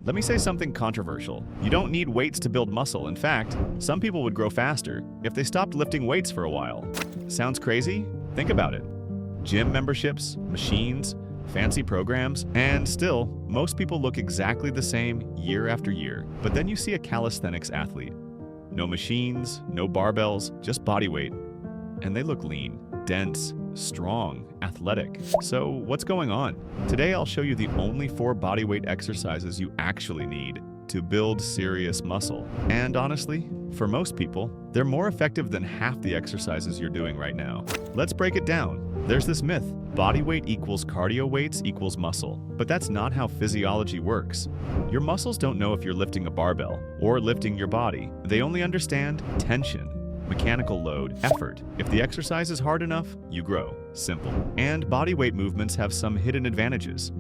Let me say something controversial. You don't need weights to build muscle. In fact, some people would grow faster if they stopped lifting weights for a while. Sounds crazy? Think about it. Gym memberships, machines, fancy programs, and still, most people look exactly the same year after year. But then you see a calisthenics athlete. No machines, no barbells, just body weight. And they look lean, dense, strong, athletic. So what's going on? Today I'll show you the only 4 bodyweight exercises you actually need to build serious muscle. And honestly, for most people, they're more effective than half the exercises you're doing right now. Let's break it down. There's this myth, body weight equals cardio weights equals muscle. But that's not how physiology works. Your muscles don't know if you're lifting a barbell or lifting your body. They only understand tension, mechanical load, effort. If the exercise is hard enough, you grow. Simple. And bodyweight movements have some hidden advantages.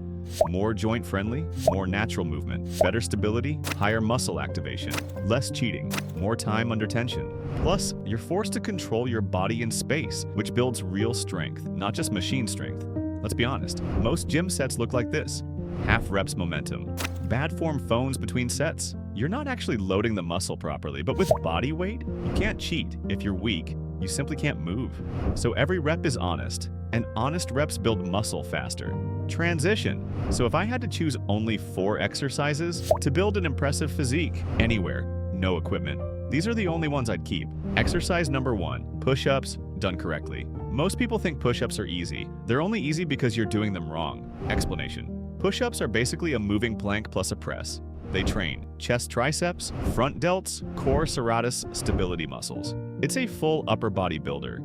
More joint-friendly, more natural movement, better stability, higher muscle activation, less cheating, more time under tension. Plus, you're forced to control your body in space, which builds real strength, not just machine strength. Let's be honest, most gym sets look like this. Half reps momentum, bad form phones between sets. You're not actually loading the muscle properly, but with body weight, you can't cheat. If you're weak, you simply can't move. So every rep is honest, and honest reps build muscle faster. Transition. So if I had to choose only 4 exercises to build an impressive physique anywhere, no equipment, these are the only ones I'd keep. Exercise number 1, push-ups done correctly. Most people think push-ups are easy. They're only easy because you're doing them wrong. Explanation. Push-ups are basically a moving plank plus a press. They train chest triceps, front delts, core serratus stability muscles. It's a full upper body builder.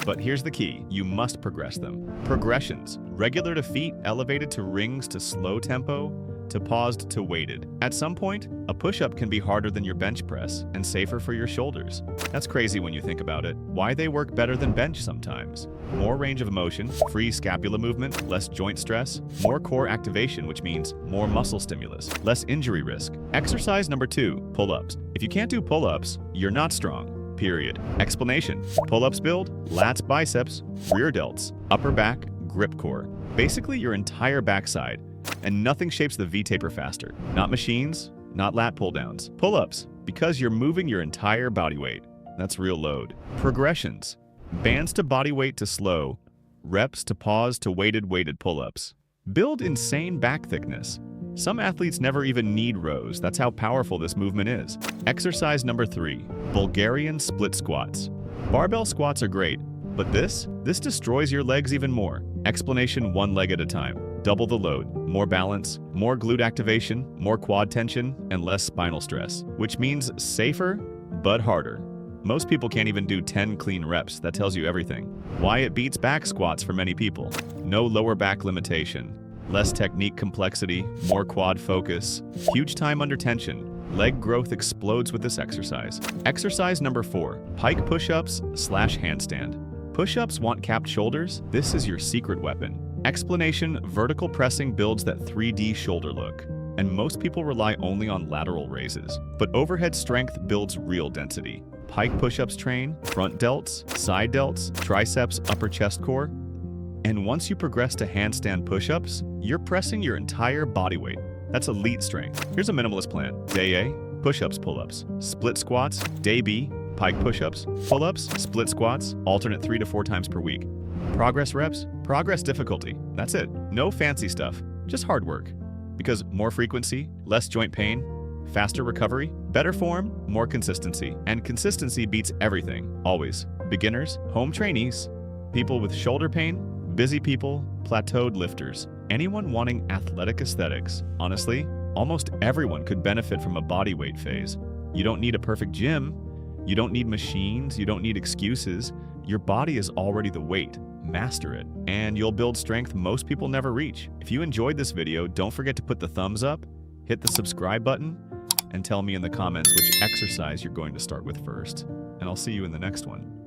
But here's the key, you must progress them. Progressions, regular to feet, elevated to rings to slow tempo, to paused to weighted. At some point, a push-up can be harder than your bench press and safer for your shoulders. That's crazy when you think about it. Why they work better than bench sometimes. More range of motion, free scapula movement, less joint stress, more core activation, which means more muscle stimulus, less injury risk. Exercise number 2, pull-ups. If you can't do pull-ups, you're not strong. Period. Explanation. Pull-ups build lats, biceps, rear delts, upper back, grip core. Basically your entire backside, and nothing shapes the V-taper faster. Not machines, not lat pull-downs. Pull-ups, because you're moving your entire body weight. That's real load. Progressions. Bands to body weight to slow, reps to pause to weighted pull-ups. Build insane back thickness. Some athletes never even need rows. That's how powerful this movement is. Exercise number 3, Bulgarian split squats. Barbell squats are great, but this destroys your legs even more. Explanation, 1 leg at a time. Double the load, more balance, more glute activation, more quad tension, and less spinal stress, which means safer, but harder. Most people can't even do 10 clean reps. That tells you everything. Why it beats back squats for many people. No lower back limitation. Less technique complexity, more quad focus, huge time under tension. Leg growth explodes with this exercise. Exercise number 4, Pike PushUpsHandstand. Push-ups want capped shoulders? This is your secret weapon. Explanation, vertical pressing builds that 3D shoulder look, and most people rely only on lateral raises. But overhead strength builds real density. Pike push-ups train front delts, side delts, triceps, upper chest core. And once you progress to handstand push-ups, you're pressing your entire body weight. That's elite strength. Here's a minimalist plan. Day A, push-ups, pull-ups. Split squats. Day B, Pike push-ups, pull-ups, split squats, alternate 3 to 4 times per week. Progress reps, progress difficulty. That's it. No fancy stuff, just hard work. Because more frequency, less joint pain, faster recovery, better form, more consistency. And consistency beats everything, always. Beginners, home trainees, people with shoulder pain, busy people, plateaued lifters, anyone wanting athletic aesthetics. Honestly, almost everyone could benefit from a bodyweight phase. You don't need a perfect gym, you don't need machines, you don't need excuses. Your body is already the weight. Master it, and you'll build strength most people never reach. If you enjoyed this video, don't forget to put the thumbs up, hit the subscribe button, and tell me in the comments which exercise you're going to start with first. And I'll see you in the next one.